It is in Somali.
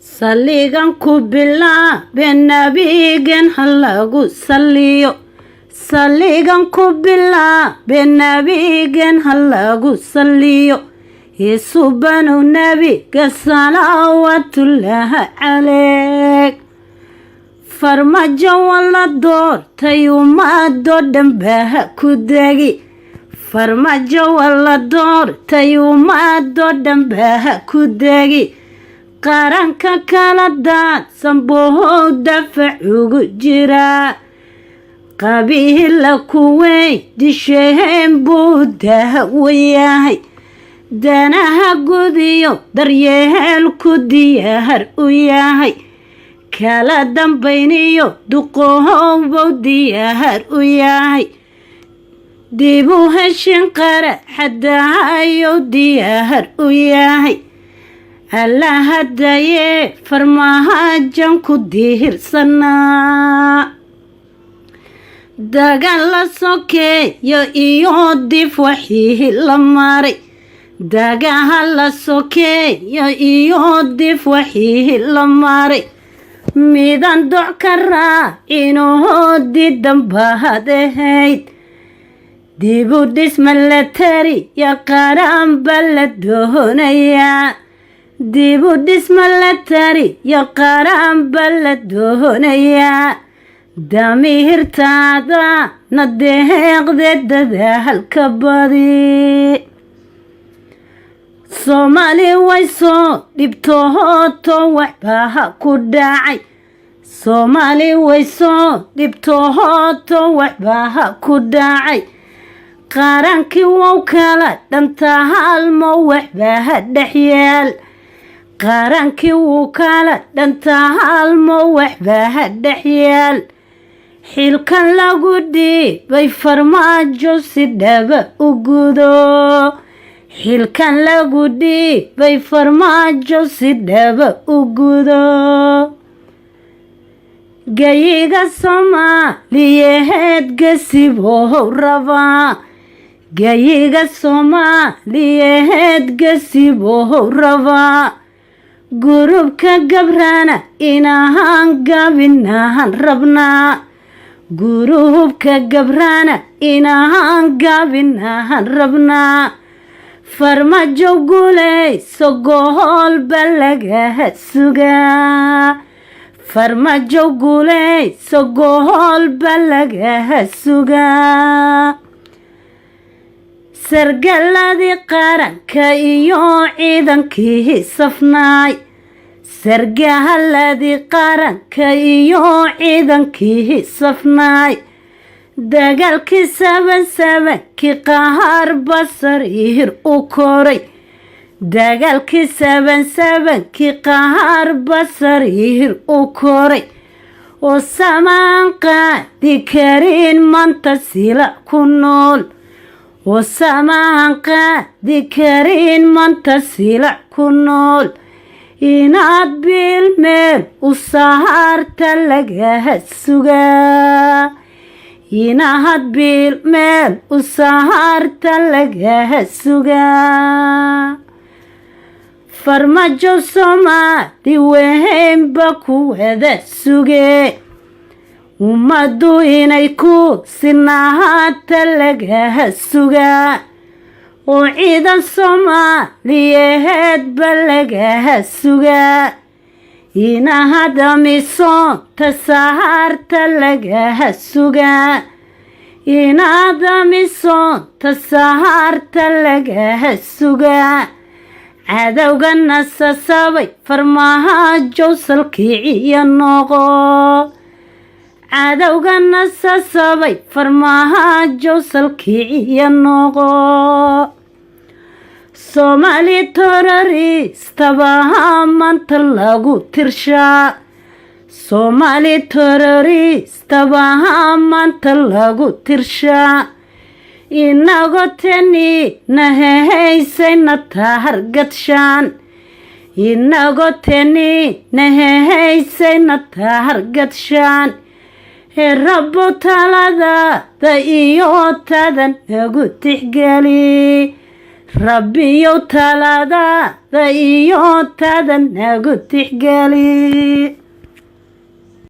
صليغان كوبلا بالنبيغن هلاغو صليو صليغان كوبلا بالنبيغن هلاغو صليو يسوبانو نبي صلوات الله عليك فرماجو ولا دور تيوما دور دنبها كوداغي فرماجو ولا دور تيوما دور دنبها كوداغي qaranka kala daadsan buu dafacugu jiraa qabiila kuwey disheen buu daawayahay danaha gudiyo daryeelku diyaar u yahay kala dambayniyo duqoowbow diyaar u yahay dibu heshin qara xadaayo diyaar u yahay alla hadaye farmaajan ku diirsanaa dagan la sokeeyo iyo dif waxii la maray dagaha la sokeeyo iyo dif waxii la maray midan doc ka raacinoo didambahadahayd dibu dhismalatari ya qaranba la doonayaa dibu dhismalatari ya qaranba la doonayaa damiirtaada na deeqde dadaalka badi Soomaali way soo dhibtooto waxba ku dhacay Soomaali way soo dhibtooto waxba ku dhacay qarankii wuu kala dhantahay ma waxba dhaxyeel qarankii wuu kala dhantahay ma waxba dhaxyeel xilkan lagu dhiibay farmaajo si dhaba u gudo xilkan lagu dhiibay farmaajo si dhaba u gudo gayiga Soomaaliyeed gasiboo rabaa gayiga Soomaaliyeed gasiboo rabaa gurubka gabrana inahan gabinahan rabnaa gurubka gabrana inahan gabinahan rabnaa farmaajo guulayso gool balaga sugaa farmaajo guulayso gool balaga sugaa sargaladii qaranka iyo ciidankii safnaay sargaladii qaranka iyo ciidankii safnaay dagaalkii 77kii qaar basariir u koray dagaalkii 77kii qaar basariir u koray oo samaan qaadi karin maanta sila ku nool وسامان قادي كرين منتسيلع كنول إناد بالميل وصهار تلقاها السقا إناد بالميل وصهار تلقاها السقا فرماجو Soomaali وين بكو هذا السقا ومدو إنيكو سناهات لقاها السقا وعيدا Soomaaliyeed بلقاها السقا إنها دميسون تسهرت لقاها السقا إنها دميسون تسهرت لقاها السقا عدوغا نساسابي فرماها جوصل كيعي النوغو عدوغا نساسابي فرماها جوصل كيعي النوغو Soomaali terroristaba maanta lagu tirshaa Soomaali terroristaba maanta lagu tirshaa inagoo tani nahaysayna tahargadshaan inagoo tani nahaysayna tahargadshaan Rabbo talada iyo tadan nagu tixgeli rabbiyow taladaada iyo taada nagu tixgeli